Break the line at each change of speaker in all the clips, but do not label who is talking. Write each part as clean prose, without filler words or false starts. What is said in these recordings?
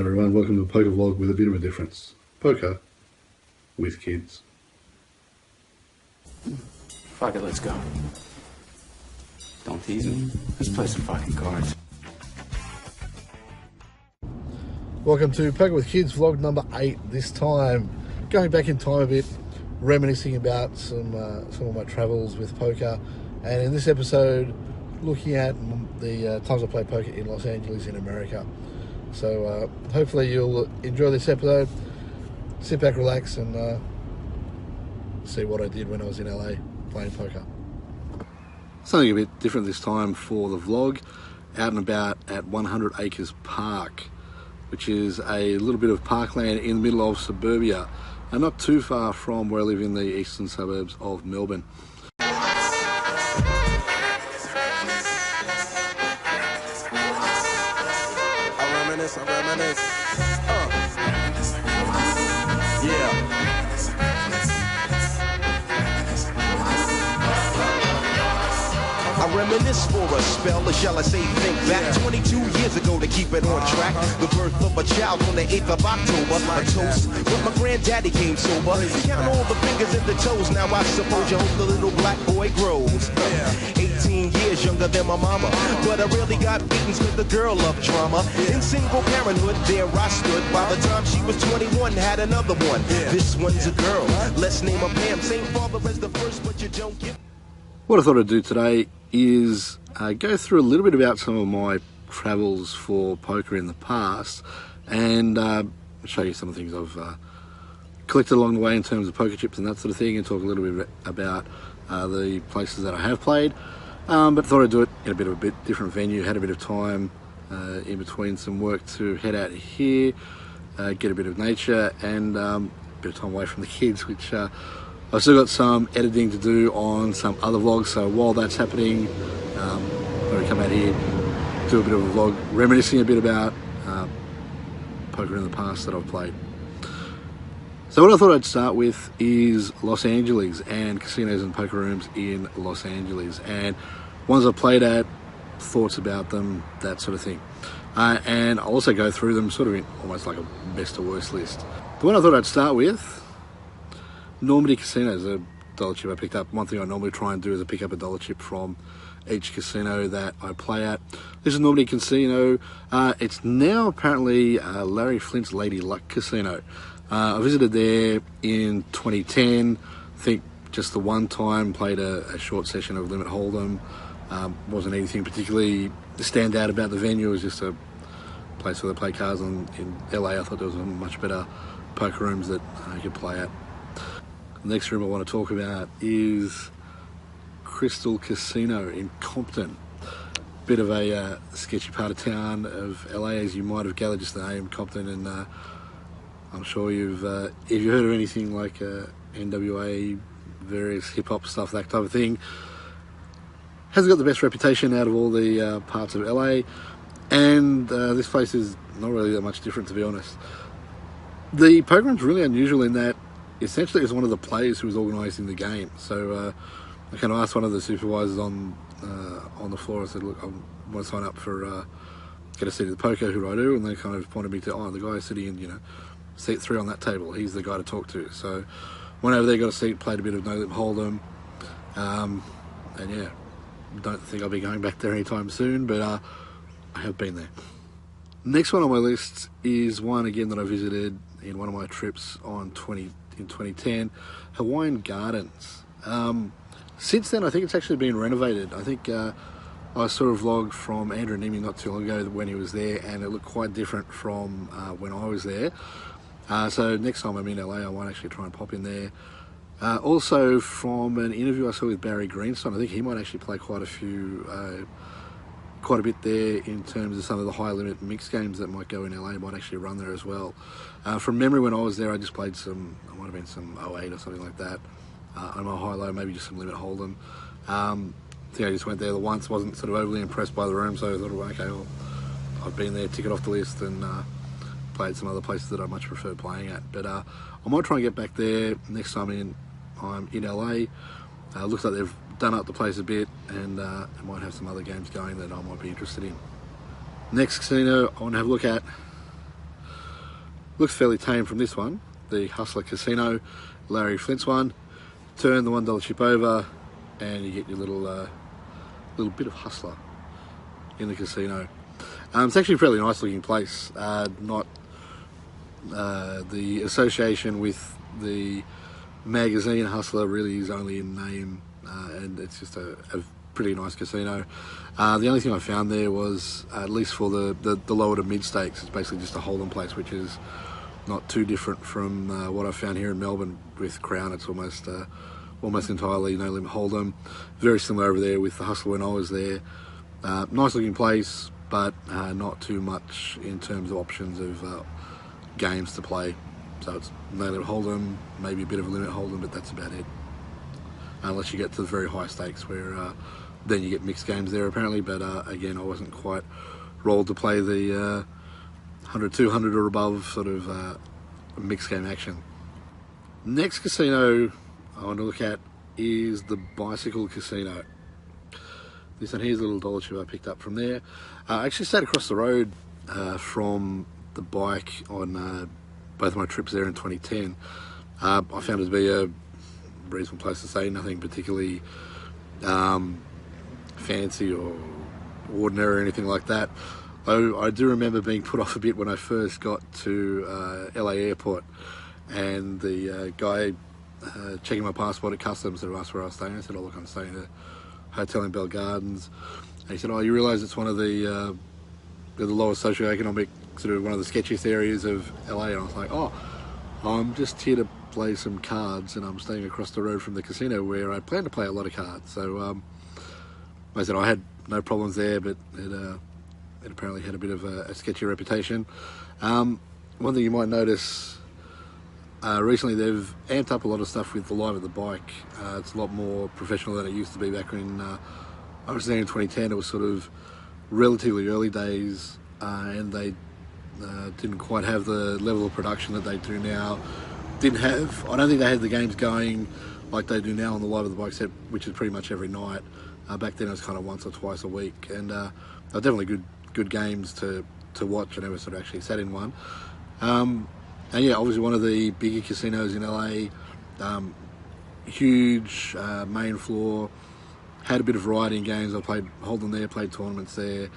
everyone, welcome to a poker vlog with a bit of a difference. Poker with kids.
Fuck it, let's go. Don't tease me. Let's play some fucking cards.
Welcome to Poker with Kids vlog number 8. This time, going back in time a bit, reminiscing about some of my travels with poker, and in this episode, looking at the times I played poker in Los Angeles in America. So hopefully you'll enjoy this episode. Sit back, relax, and see what I did when I was in LA playing poker. Something a bit different this time for the vlog. Out and about at 100 Acres Park, which is a little bit of parkland in the middle of suburbia, and not too far from where I live in the eastern suburbs of Melbourne.
I reminisce. Yeah. I reminisce for a spell, or shall I say think back 22 years ago to keep it on track. The birth of a child on the 8th of October. A toast, but my granddaddy came sober. Count all the fingers and the toes, now I suppose you hope the little black boy grows. 18 years younger than my mama, but I really got beatings with the girl loved drama. In single parenthood, there I stood. By the time she was 21, had another one. This one's a girl, let's name her Pam. Same father as the first, but you don't get.
What I thought I'd do today is go through a little bit about some of my travels for poker in the past, and show you some of the things I've collected along the way in terms of poker chips and that sort of thing, and talk a little bit about the places that I have played. But thought I'd do it in a bit of a different venue. Had a bit of time in between some work to head out here, get a bit of nature, and a bit of time away from the kids, which I've still got some editing to do on some other vlogs. So while that's happening, I'm going to come out here, do a bit of a vlog, reminiscing a bit about poker in the past that I've played. So what I thought I'd start with is Los Angeles and casinos and poker rooms in Los Angeles, and ones I've played at, thoughts about them, that sort of thing. And I'll also go through them sort of in almost like a best to worst list. The one I thought I'd start with, Normandy Casinos, a dollar chip I picked up. One thing I normally try and do is I pick up a dollar chip from each casino that I play at. This is Normandy Casino. It's now apparently Larry Flint's Lady Luck Casino. I visited there in 2010, I think just the one time, played a short session of Limit Hold'em. Wasn't anything particularly stand out about the venue. It was just a place where they play cards, and in LA I thought there was much better poker rooms that you could play at. The next room I want to talk about is Crystal Casino in Compton. Bit of a sketchy part of town of LA, as you might have gathered just the name, Compton, and I'm sure if you've heard of anything like NWA, various hip-hop stuff, that type of thing, hasn't got the best reputation out of all the parts of LA, and this place is not really that much different, to be honest. The poker room's really unusual in that essentially it's one of the players who was organising the game. So I kind of asked one of the supervisors on the floor, I said, look, I want to sign up for get a seat at the poker, who do I do? And they kind of pointed me to, the guy sitting in, seat 3 on that table, he's the guy to talk to. So went over there, got a seat, played a bit of No Limit Hold'em, and yeah, don't think I'll be going back there anytime soon, but I have been there. Next one on my list is one again that I visited in one of my trips in 2010, Hawaiian Gardens. Since then I think it's actually been renovated. I think I saw a vlog from Andrew Nemi not too long ago when he was there, and it looked quite different from when I was there. So next time I'm in LA I might actually try and pop in there. Also from an interview I saw with Barry Greenstone, I think he might actually play quite a bit there in terms of some of the high limit mixed games that might go in LA, might actually run there as well. From memory, when I was there I just played some, it might have been some 08 or something like that, on my high-low, maybe just some Limit Hold'em. I think I just went there the once, wasn't sort of overly impressed by the room, so I thought, okay, well, I've been there, tick it off the list, and played some other places that I much prefer playing at. But I might try and get back there next time I'm in LA. Looks like they've done up the place a bit, and I might have some other games going that I might be interested in. Next casino I want to have a look at, Looks fairly tame from this one, the Hustler Casino, Larry Flint's one. Turn the $1 chip over and you get your little bit of Hustler in the casino. It's actually a fairly nice looking place. Not the association with the magazine Hustler really is only in name, and it's just a pretty nice casino. The only thing I found there was, at least for the lower to mid stakes, it's basically just a hold'em place, which is not too different from what I found here in Melbourne with Crown. It's almost entirely no limit hold'em. Very similar over there with the Hustler when I was there. Nice looking place, but not too much in terms of options of games to play. So it's no limit hold'em, maybe a bit of a limit hold'em, but that's about it. Unless you get to the very high stakes where then you get mixed games there apparently, but again, I wasn't quite rolled to play the 100, 200 or above sort of mixed game action. Next casino I want to look at is the Bicycle Casino. This one here's a little dollar chip I picked up from there. I actually stayed across the road from the bike on both my trips there in 2010. I found it to be a reasonable place to stay, nothing particularly fancy or ordinary or anything like that. I do remember being put off a bit when I first got to LA Airport, and the guy checking my passport at customs sort of asked where I was staying. I said, oh look, I'm staying at a hotel in Bell Gardens. And he said, oh, you realise it's one of the lowest socioeconomic, sort of one of the sketchiest areas of LA? And I was like, oh, I'm just here to play some cards, and I'm staying across the road from the casino where I plan to play a lot of cards. So I said I had no problems there, but it apparently had a bit of a sketchy reputation. One thing you might notice, recently they've amped up a lot of stuff with the Live at the Bike. It's a lot more professional than it used to be back when I was there in 2010. It was sort of relatively early days, and they didn't quite have the level of production that they do now. I don't think they had the games going like they do now on the Live at the Bike set, which is pretty much every night. Back then it was kind of once or twice a week, and they're definitely good games to watch. I never sort of actually sat in one. And yeah, obviously one of the bigger casinos in LA, huge main floor, had a bit of variety in games. I played Hold'em there, played tournaments there,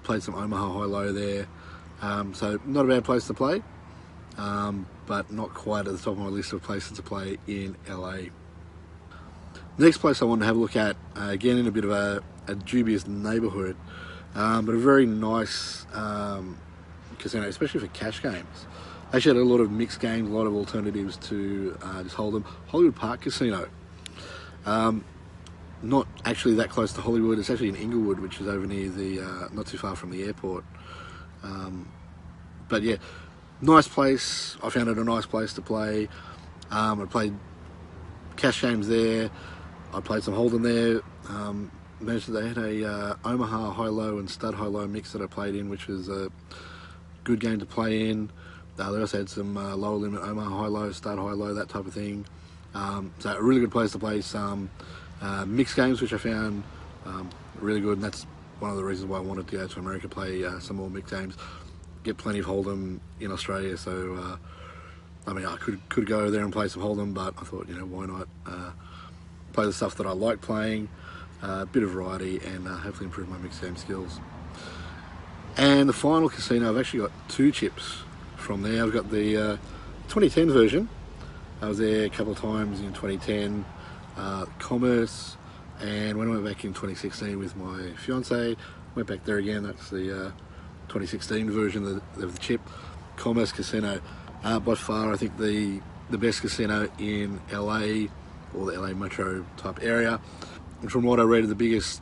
played some Omaha High-Low there. So not a bad place to play, but not quite at the top of my list of places to play in LA. Next place I wanted to have a look at, again in a bit of a dubious neighbourhood, but a very nice casino, especially for cash games. Actually had a lot of mixed games, a lot of alternatives to just Hold'em. Hollywood Park Casino. Not actually that close to Hollywood. It's actually in Inglewood, which is over near the not too far from the airport. But yeah, nice place. I found it a nice place to play. I played cash games there. I played some Hold'em there. Mentioned they had a Omaha High-Low and Stud High-Low mix that I played in, which was a good game to play in. They also had some lower limit Omaha High-Low, Stud High-Low, that type of thing. So a really good place to play some mixed games, which I found really good, and that's one of the reasons why I wanted to go to America, play some more mixed games. Get plenty of Hold'em in Australia, so I mean, I could go there and play some Hold'em, but I thought, why not play the stuff that I like playing, a bit of variety, and hopefully improve my mixed game skills. And the final casino, I've actually got two chips from there. I've got the 2010 version. I was there a couple of times in 2010, Commerce, and when I went back in 2016 with my fiance, went back there again. That's the 2016 version of the chip. Commerce Casino, by far I think the best casino in LA, or the LA metro type area. And from what I read, the biggest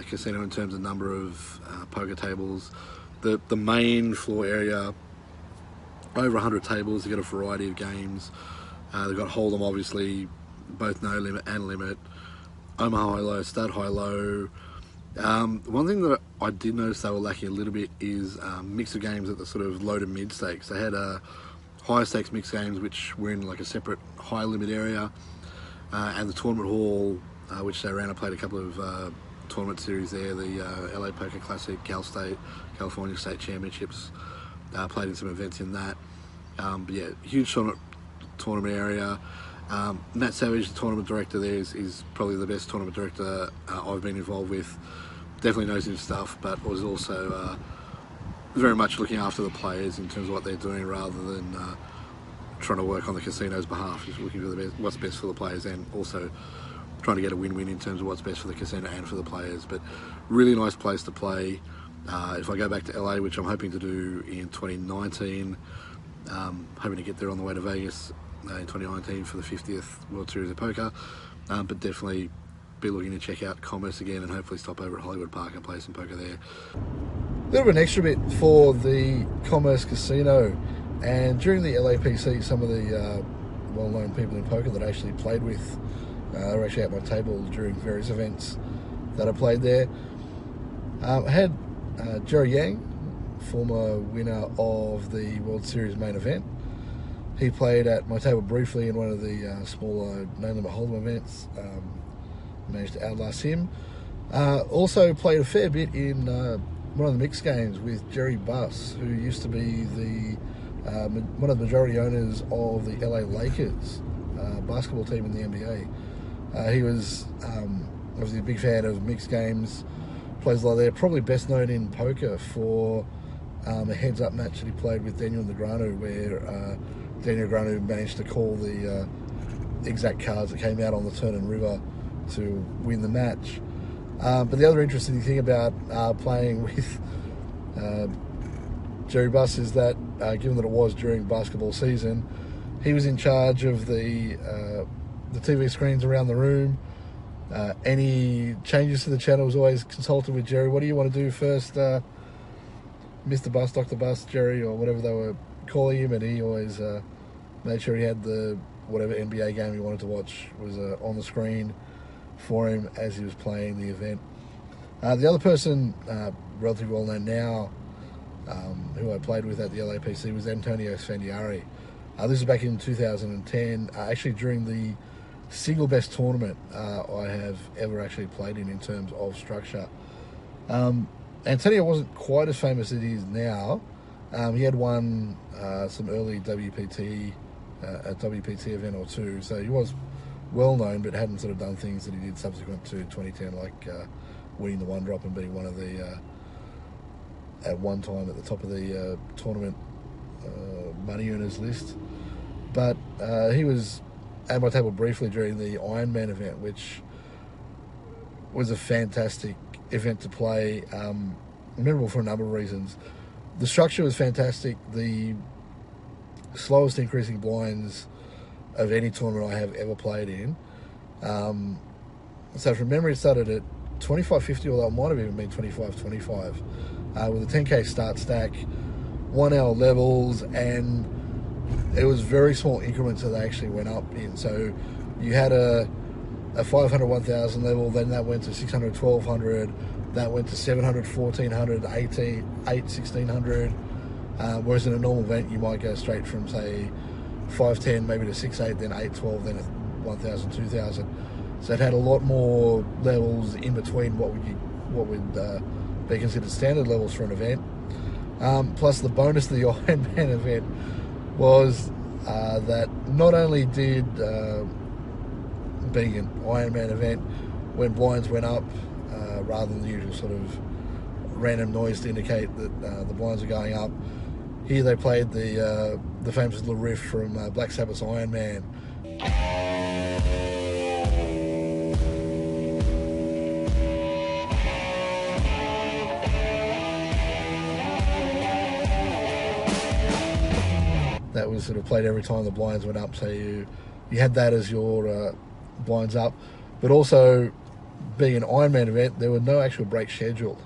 casino in terms of number of poker tables. The main floor area, over 100 tables. They've got a variety of games. They've got Hold'em, obviously, both no limit and limit. Omaha High-Low, Stud High-Low. One thing that I did notice they were lacking a little bit is mix of games at the sort of low to mid stakes. They had higher stakes mixed games, which were in like a separate high limit area, and the tournament hall, which they ran. I played a couple of tournament series there, the LA Poker Classic, Cal State, California State Championships. played in some events in that. But yeah, huge tournament area. Matt Savage, the tournament director there, is probably the best tournament director I've been involved with. Definitely knows his stuff, but was also very much looking after the players in terms of what they're doing, rather than trying to work on the casino's behalf. Just looking for what's best for the players, and also trying to get a win-win in terms of what's best for the casino and for the players. But really nice place to play. If I go back to LA, which I'm hoping to do in 2019, hoping to get there on the way to Vegas in 2019 for the 50th World Series of Poker, but definitely be looking to check out Commerce again, and hopefully stop over at Hollywood Park and play some poker there.
A little bit of an extra bit for the Commerce Casino, and during the LAPC, some of the well-known people in poker that I actually played with are actually at my table during various events that I played there. I had Jerry Yang, former winner of the World Series main event. He played at my table briefly in one of the smaller no-limit hold'em events. Managed to outlast him. Also played a fair bit in one of the mixed games with Jerry Buss, who used to be one of the majority owners of the LA Lakers basketball team in the NBA. He was obviously a big fan of mixed games, plays a lot there. Probably best known in poker for a heads-up match that he played with Daniel Negreanu, where Daniel Negreanu managed to call the exact cards that came out on the turn and river to win the match. But the other interesting thing about playing with Jerry Buss is that, given that it was during basketball season, he was in charge of the TV screens around the room. Any changes to the channel was always consulted with Jerry. What do you want to do first, Mr. Buss, Dr. Buss, Jerry, or whatever they were calling him? And he always made sure he had whatever NBA game he wanted to watch was on the screen for him as he was playing the event. The other person, relatively well known now, who I played with at the LAPC, was Antonio Sfandiari. This was back in 2010, actually during the single best tournament I have ever actually played in terms of structure. Antonio wasn't quite as famous as he is now. He had won some early WPT, a WPT event or two, so he was well known, but hadn't sort of done things that he did subsequent to 2010, like winning the one drop and being one of the at one time at the top of the tournament money earners list. But he was at my table briefly during the Ironman event, which was a fantastic event to play, memorable for a number of reasons. The structure was fantastic. The slowest increasing blinds of any tournament I have ever played in. So from memory, it started at 25.50, although it might have even been 25.25, with a 10k start stack, 1 hour levels, and it was very small increments that they actually went up in. So you had a 500, 1000 level, then that went to 600, 1200, that went to 700, 1400, 8, 1600, whereas in a normal event you might go straight from, say, 510 maybe to 6.8, then 8.12, then 1,000, 2,000. So it had a lot more levels in between what would be considered standard levels for an event. Plus the bonus of the Ironman event was that not only did being an Ironman event, when blinds went up, rather than the usual sort of random noise to indicate that the blinds are going up, here they played the famous little riff from Black Sabbath's Iron Man. That was sort of played every time the blinds went up, so you had that as your blinds up. But also, being an Ironman event, there were no actual breaks scheduled.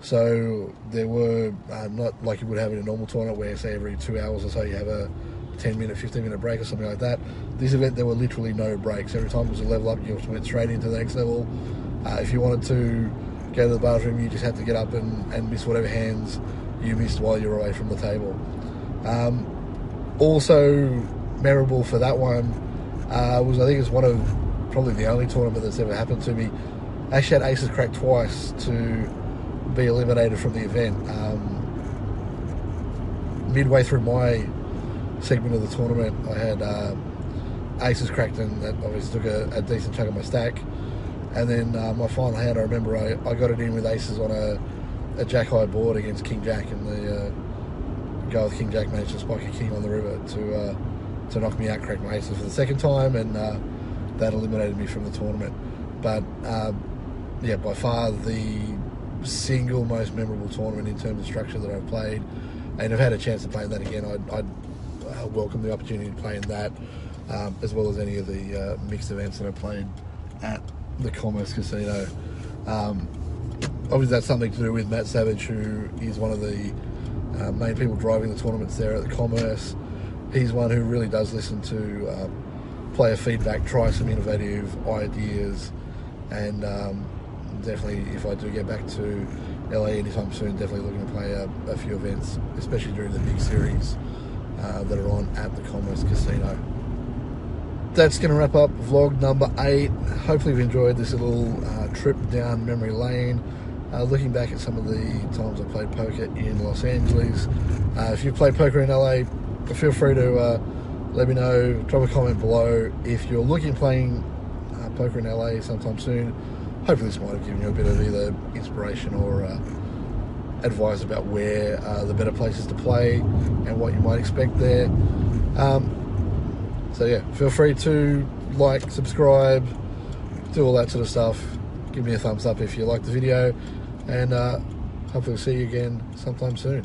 So there were not like you would have in a normal tournament where, say, every 2 hours or so you have a 10-minute, 15-minute break or something like that. This event, there were literally no breaks. Every time it was a level up, you just went straight into the next level. If you wanted to go to the bathroom, you just had to get up and miss whatever hands you missed while you were away from the table. Also memorable for that one was, I think it's one of probably the only tournament that's ever happened to me. I actually had aces cracked twice to be eliminated from the event. midway through my segment of the tournament, I had aces cracked, and that obviously took a decent chunk of my stack. And then my final hand, I remember I got it in with aces on a jack high board against king jack, and the guy with king jack managed to spike a king on the river to knock me out, crack my aces for the second time, and that eliminated me from the tournament. But yeah, by far the single most memorable tournament in terms of structure that I've played, and I've had a chance to play in that again. I'd welcome the opportunity to play in that, as well as any of the mixed events that I played at the Commerce Casino. Obviously that's something to do with Matt Savage, who is one of the main people driving the tournaments there at the Commerce. He's one who really does listen to player feedback, try some innovative ideas, and definitely, if I do get back to LA anytime soon, definitely looking to play a few events, especially during the big series that are on at the Commerce Casino. That's going to wrap up vlog number 8. Hopefully you've enjoyed this little trip down memory lane, looking back at some of the times I played poker in Los Angeles. If you played poker in LA, feel free to let me know, drop a comment below. If you're looking at playing poker in LA sometime soon, hopefully this might have given you a bit of either inspiration or advice about where the better places to play and what you might expect there. So yeah, feel free to like, subscribe, do all that sort of stuff. Give me a thumbs up if you like the video, and hopefully see you again sometime soon.